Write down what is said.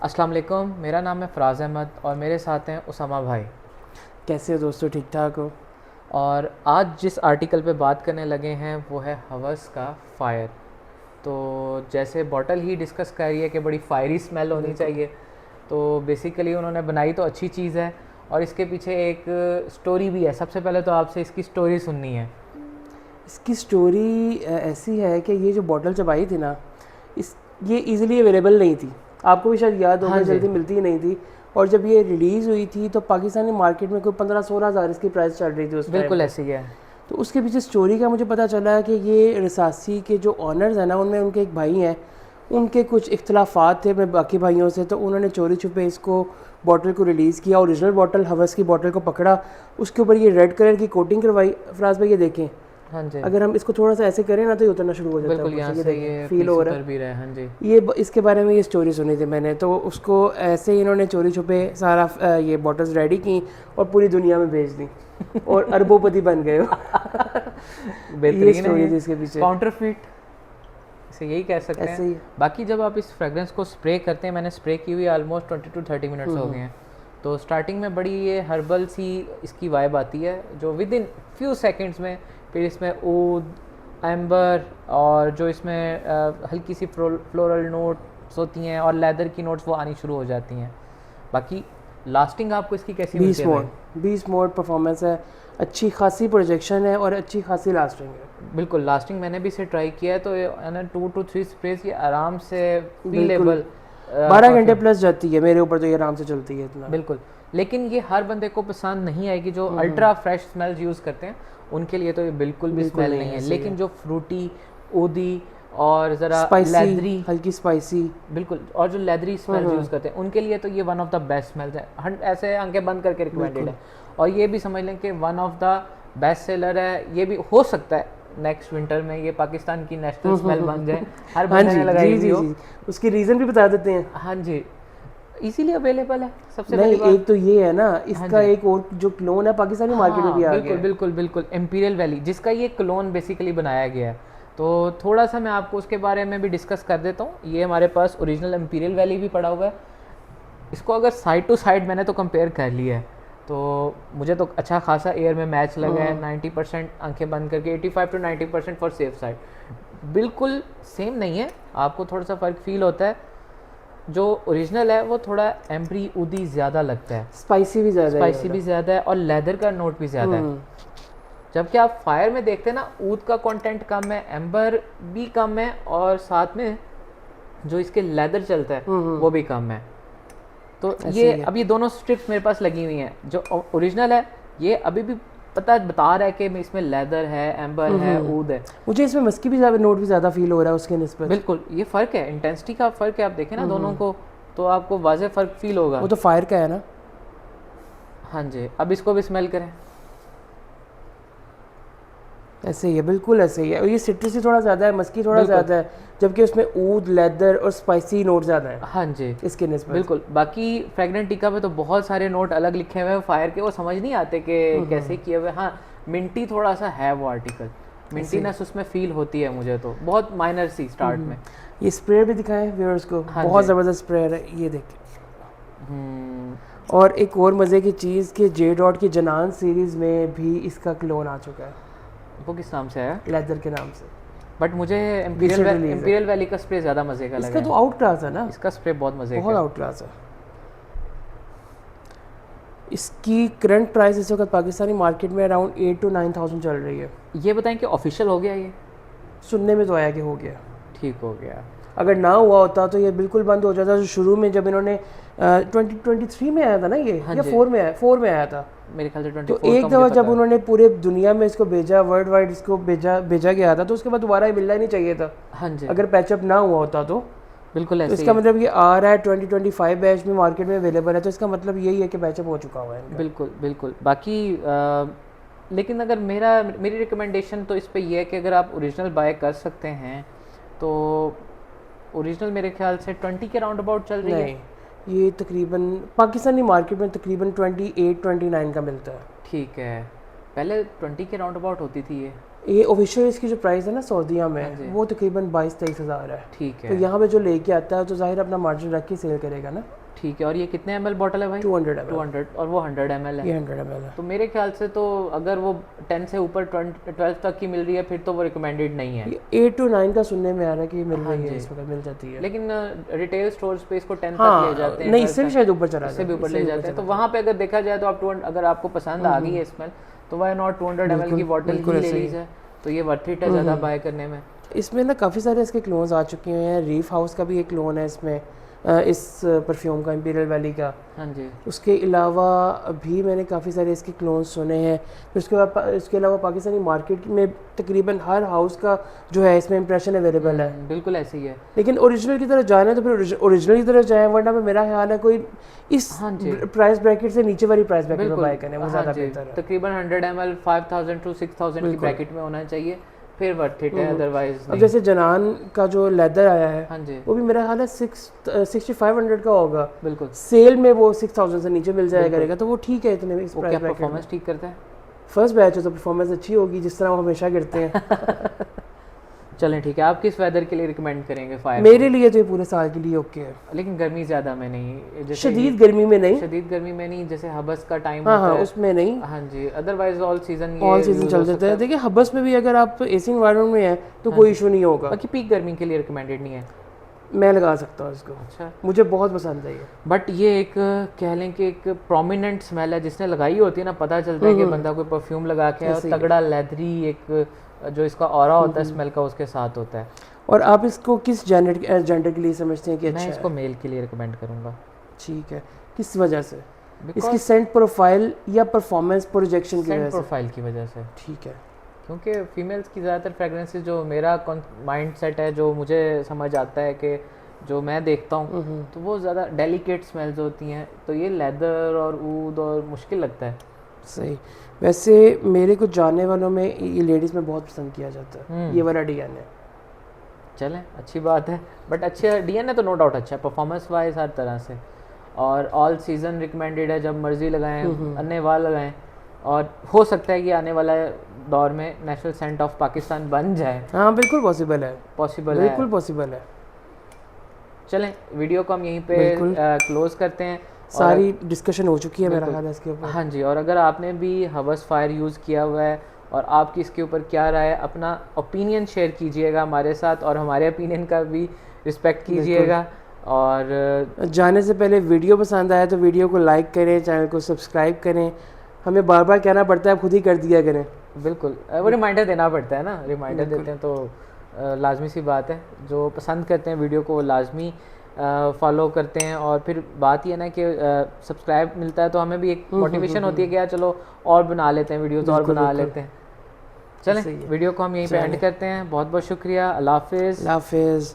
अस्सलाम वालेकुम, मेरा नाम है फ़राज़ अहमद और मेरे साथ हैं उसामा भाई। कैसे हो दोस्तों, ठीक ठाक हो? और आज जिस आर्टिकल पे बात करने लगे हैं वो है हवस का फ़ायर। तो जैसे बॉटल ही डिस्कस कर रही है कि बड़ी फायरी स्मेल होनी बिल्कुल। चाहिए, तो बेसिकली उन्होंने बनाई तो अच्छी चीज़ है और इसके पीछे एक स्टोरी भी है। सबसे पहले तो आपसे इसकी स्टोरी सुननी है। इसकी स्टोरी ऐसी है कि ये जो बॉटल जब आई थी ना, इस ये इजीली अवेलेबल नहीं थी। आपको भी शायद याद हाँ होगा, जी, जल्दी मिलती ही नहीं थी। और जब ये रिलीज़ हुई थी तो पाकिस्तानी मार्केट में कोई 15-16 हज़ार इसकी प्राइस चल रही थी उस टाइम बिल्कुल पे। ऐसे ही है। तो उसके पीछे स्टोरी का मुझे पता चला कि ये रसासी के जो ऑनर्स हैं ना, उनमें उनके एक भाई हैं, उनके कुछ इख्तलाफात थे अपने बाकी भाइयों से, तो उन्होंने चोरी छुपे इसको बॉटल को रिलीज़ किया। ओरिजिनल बॉटल हवस की बॉटल को पकड़ा, उसके ऊपर ये रेड कलर की कोटिंग करवाई। फराज भाई ये देखें, हाँ जी, अगर हम इसको थोड़ा सा ऐसे करें ना तो ये उतरना शुरू हो जाता है बिल्कुल ऊपर यहाँ से। ये से देखें, ये फील पीस हो रहा उतर है। भी रहा है। हाँ जी, इसके बारे में ये स्टोरी सुनी थी मैंने, तो उसको ऐसे ही इन्होंने चोरी छुपे सारा ये बॉटल्स रेडी की और पूरी दुनिया में भेज दी और अरबोपति बन गए हो। ये बेहतरीन है स्टोरी ये। थी इसके पीछे। काउंटरफिट इसे यही कह सकते ऐसे हैं। ही। बाकी जब आप इस फ्रेगरेंस को स्प्रे करते हैं, मैंने स्प्रे की हुई ऑलमोस्ट 20 to 30 मिनट्स हो गए हैं, तो स्टार्टिंग में बड़ी ये हर्बल सी इसकी वाइब आती है जो विद इन फ्यू सेकेंड्स में फिर इसमें ऊद, एम्बर और जो इसमें हल्की सी फ्लोरल नोट्स होती हैं और लेदर की नोट्स वो आनी शुरू हो जाती हैं। बाकी लास्टिंग आपको इसकी कैसी मिलती 20 है भाई? मोड 20 मोड परफॉर्मेंस है, अच्छी खासी प्रोजेक्शन है और अच्छी खासी लास्टिंग है। बिल्कुल लास्टिंग मैंने भी इसे ट्राई किया है, तो है ना 2 to 3 स्प्रेस ये आराम से बिल्कुल। फीलेबल 12 घंटे परफ्यूम। प्लस जाती है मेरे ऊपर, तो ये आराम से चलती है इतना। बिल्कुल, लेकिन ये हर बंदे को पसंद नहीं आएगी। जो अल्ट्रा फ्रेश स्मेल्स यूज़ करते हैं उनके लिए तो ये बिल्कुल भी बिल्कुल स्मेल नहीं नहीं है, ऐसे ही लेकिन है। जो फ्रूटी, ऊदी और ज़रा स्पाइसी, लेदरी, हल्की स्पाइसी। बिल्कुल, और जो लेदरी स्मेल्स यूज़ करते हैं उनके लिए तो ये one of the best smells है। ऐसे आंखें बंद करके रिकमेंडेड बिल्कुल। है। और ये भी समझ लें कि one of the best seller है। ये भी हो सकता है नेक्स्ट विंटर में ये पाकिस्तान की नेशनल स्मेल बन जाए, हर हाँ बंदे जी, ने लगाई जी हुई जी हो। जी। उसकी रीज़न भी बता देते हैं। हाँ जी, इजीली अवेलेबल है सबसे नहीं, पहली बात। एक तो ये है ना, हाँ इसका जी, एक और जो क्लोन है पाकिस्तानी मार्केट में भी हाँ आ गया बिल्कुल है। बिल्कुल बिल्कुल, एम्पीरियल वैली जिसका ये क्लोन बेसिकली बनाया गया है। तो थोड़ा सा मैं आपको उसके बारे में भी डिस्कस कर देता हूँ। ये हमारे पास ओरिजिनल एम्पीरियल वैली भी पड़ा हुआ है। इसको अगर साइड टू साइड मैंने तो कंपेयर कर लिया है, तो मुझे तो अच्छा खासा एयर में मैच लगा है। 90% आंखें बंद करके 85 to 90% फॉर सेफ साइड। बिल्कुल सेम नहीं है, आपको थोड़ा सा फ़र्क फील होता है। जो ओरिजिनल है वो थोड़ा एम्बरी उदी ज़्यादा लगता है, स्पाइसी भी ज़्यादा है ये स्पाइसी वाला। भी ज़्यादा है और लेदर का नोट भी ज़्यादा है। जबकि आप फायर में देखते हैं ना, ऊद का कंटेंट कम है, एम्बर भी कम है और साथ में जो इसके लेदर चलता है वो भी कम है। तो ऐसे ये ही है। अब ये दोनों स्ट्रिप्स मेरे पास लगी हुई हैं। जो ओरिजिनल है ये अभी भी बता रहा है कि इसमें लेदर है, एम्बर है, ऊद है। मुझे इसमें मस्की भी ज़्यादा, नोट भी ज़्यादा फील हो रहा है उसके निस्बत। बिल्कुल ये फ़र्क है, इंटेंसिटी का फ़र्क है। आप देखें ना दोनों को तो आपको वाज़े फ़र्क फील होगा। वो तो फायर का है ना। हाँ जी, अब इसको भी स्मेल करें। ऐसे ही है, बिल्कुल ऐसे ही है। और ये सिट्रसी थोड़ा ज़्यादा है, मस्की थोड़ा बिल्कुल, ज़्यादा है, जबकि उसमें ऊद, लेदर और स्पाइसी नोट ज़्यादा है हाँ जी, इसके निस्बत। बिल्कुल। बाकी फ्रेगनेंट टीका पे तो बहुत सारे नोट अलग लिखे हुए हैं फायर के, वो समझ नहीं आते कि कैसे किए हुए। हाँ, मिंटी थोड़ा सा है वो आर्टिकल, मिंटीनेस उसमें फील होती है मुझे, तो बहुत माइनर सी स्टार्ट में। ये स्प्रे भी दिखाएं व्यूअर्स को, हाँ बहुत जी। ज़बरदस्त स्प्रे है ये देखिए। और एक और मज़े की चीज़ कि जे डॉट की जनान सीरीज़ में भी इसका क्लोन आ चुका है, वो किस नाम से है? लेदर के नाम से। बट मुझे Recent release है। एम्पीरियल वैली का स्प्रे ज़्यादा मज़े का लगा इसका तो है। आउट क्लास है ना, इसका स्प्रे बहुत मज़े का बहुत है। आउट क्लास है। इसकी करंट प्राइस इस वक्त पाकिस्तानी मार्केट में अराउंड 8 to 9,000 चल रही है। ये बताएं कि ऑफिशियल हो गया ये? सुनने में तो आया कि हो गया। ठीक हो गया। अगर ना हुआ होता तो ये बिल्कुल बंद हो जाता। जो शुरू में जब इन्होंने 2023 में आया था ना ये, हाँ या जी। 4 में आया था। मेरे ख्याल से तो 24 एक का दफ़ा मुझे जब पता है। उन्होंने पूरे दुनिया में इसको भेजा, वर्ल्ड वाइड इसको भेजा गया था, तो उसके बाद दोबारा ये मिलना ही नहीं चाहिए था हाँ जी, अगर पैचअप ना हुआ होता तो। बिल्कुल तो ऐसे ही इसका है। मतलब ये आ रहा है 2025 बैच में मार्केट में अवेलेबल है, तो इसका मतलब यही है कि पैचअप हो चुका हुआ है इनका। बिल्कुल बिल्कुल। बाकी लेकिन अगर मेरी रिकमेंडेशन तो इस पे ये है कि अगर आप ओरिजिनल बाय कर सकते हैं तो ओरिजिनल मेरे ख्याल से 20 के राउंड अबाउट चल रही है। नहीं, ये तकरीबन पाकिस्तानी मार्केट में तकरीबन 28-29 का मिलता है। ठीक है, पहले 20 के राउंड अबाउट होती थी ये। ये ऑफिशियल इसकी जो प्राइस है ना सऊदीया हाँ में जी। वो तकरीबन 22-23 हज़ार है। ठीक तो है, यहाँ पे जो लेके आता है तो जाहिर अपना मार्जिन रख के सेल करेगा ना। ठीक है। और ये कितने ml बॉटल है भाई? 200 ml 200 और वो 100 ml है। ये 100 ml है। तो मेरे ख्याल से तो अगर वो 10 से ऊपर 12 तक की मिल रही है फिर तो वो रिकमेंडेड नहीं है। 8 to 9 का सुनने में आ रहा है कि मिल हाँ रही है, जी। इस वक्त मिल जाती है। लेकिन रिटेल स्टोर्स पे इसको 10 तक हाँ ले जाते हैं, नहीं 12 इससे भी तक, शायद ऊपर चला इससे भी जाता है, ऊपर ले जाते हैं। तो वहाँ पे अगर देखा जाए तो आप 200 अगर आपको पसंद आ गई है स्मेल तो वाई नॉट 200 ml की बॉटल बिल्कुल ही ले ऐसे ही लीजिए। तो ये वर्थ इट है ज़्यादा बाय करने में। इसमें ना काफ़ी सारे इसके क्लोन्स आ चुके हैं। रीफ हाउस का भी एक क्लोन है इसमें, इस परफ्यूम का, इंपीरियल वैली का। हाँ जी। उसके अलावा भी मैंने काफ़ी सारे इसके क्लोन्स सुने हैं। फिर उसके बाद इसके अलावा पाकिस्तानी मार्केट में तकरीबन हर हाउस का जो है इसमें इंप्रेशन अवेलेबल है। बिल्कुल ऐसे ही है। लेकिन ओरिजिनल की तरफ जाना है तो फिर ओरिजिनल की तरफ जाएं, वरना पे मेरा ख्याल है कोई इस हाँ जी। प्राइस ब्रैकेट से नीचे वाली प्राइस ब्रैकेट में बिल्कुल बाय करें, वो हाँ ज़्यादा जी। बेहतर है। तकरीबन 100 ml 5000 to 6000 की ब्रैकेट में होना चाहिए, फिर वर्थ इट है, अदरवाइज अब नहीं। जैसे जनान का जो लेदर आया है हाँ जी, वो भी मेरा ख्याल है 6500 का होगा। बिल्कुल। सेल में वो 6000 से नीचे मिल जाया करेगा, तो वो ठीक है इतने में इस वो प्राइस क्या ब्रैकेट में। परफॉर्मेंस ठीक करता है? फर्स्ट बैच है तो परफॉर्मेंस अच्छी होगी, जिस तरह वो हमेशा गिरते हैं। चलें ठीक है। आप किस वेदर के लिए रिकमेंड करेंगे फायर? मेरे लिए तो ये पूरे साल के लिए ओके है। लेकिन गर्मी ज़्यादा में नहीं, जैसे शदीद गर्मी में नहीं, शदीद गर्मी में नहीं, जैसे हबस का टाइम हाँ होता हाँ है। उसमें नहीं, हाँ जी, otherwise all season all season चल जाता है। देखिए हबस में भी अगर आप एसी एनवायरनमेंट में है तो कोई इशू नहीं होगा। बाकी पीक गर्मी के लिए रिकमेंडेड नहीं है। मैं लगा सकता हूँ इसको, अच्छा, मुझे बहुत पसंद है ये। बट ये एक कह लें कि एक प्रोमिनेंट स्मेल है, जिसने लगाई होती है ना पता चलता है कि बंदा कोई परफ्यूम लगा के है, और तगड़ा लेदरी एक जो इसका ऑरा होता है स्मेल का उसके साथ होता है। और आप इसको किस जेंडर के लिए समझते हैं कि अच्छा मैं है? इसको मेल के लिए रिकमेंड करूँगा। ठीक है, किस वजह से? इसकी सेंट प्रोफाइल या परफॉर्मेंस प्रोजेक्शन की सेंट वजह से? प्रोफाइल की वजह से। ठीक है, क्योंकि फीमेल्स की ज़्यादातर फ्रेगरेंसेस, जो मेरा माइंड सेट है, जो मुझे समझ आता है कि जो मैं देखता हूँ तो वो ज़्यादा डेलिकेट स्मेल्स होती हैं, तो ये लेदर और ऊद और मुश्किल लगता है। सही। वैसे मेरे कुछ जानने वालों में ये लेडीज़ में बहुत पसंद किया जाता है ये वाला डीएन है। चलें अच्छी बात है, बट अच्छे डीएनए तो नो डाउट अच्छा है परफॉर्मेंस वाइज हर तरह से, और ऑल सीजन रिकमेंडेड है, जब मर्जी लगाएं, अन्य वाल लगाएं, और हो सकता है कि आने वाला दौर में नेशनल सेंट ऑफ पाकिस्तान बन जाए। हाँ बिल्कुल पॉसिबल है, पॉसिबल है, बिल्कुल पॉसिबल है। चलें वीडियो को हम यहीं पे क्लोज करते हैं। सारी डिस्कशन हो चुकी है मेरा ख्याल है इसके ऊपर। हाँ जी, और अगर आपने भी हवस फायर यूज़ किया हुआ है और आपकी इसके ऊपर क्या राय है, अपना ओपिनियन शेयर कीजिएगा हमारे साथ, और हमारे ओपिनियन का भी रिस्पेक्ट कीजिएगा। और जाने से पहले वीडियो पसंद आया तो वीडियो को लाइक करें, चैनल को सब्सक्राइब करें। हमें बार बार कहना पड़ता है, खुद ही कर दिया करें। बिल्कुल, वो रिमाइंडर देना पड़ता है ना, रिमाइंडर देते हैं तो लाजमी सी बात है। जो पसंद करते हैं वीडियो को लाजमी फॉलो करते हैं, और फिर बात ये ना कि सब्सक्राइब मिलता है तो हमें भी एक मोटिवेशन होती है कि यार चलो और बना लेते हैं वीडियोस, और बना लेते हैं। चलें वीडियो को हम यहीं पे एंड करते हैं। बहुत बहुत शुक्रिया, अल्लाह हाफिज़। अल्लाह हाफिज़।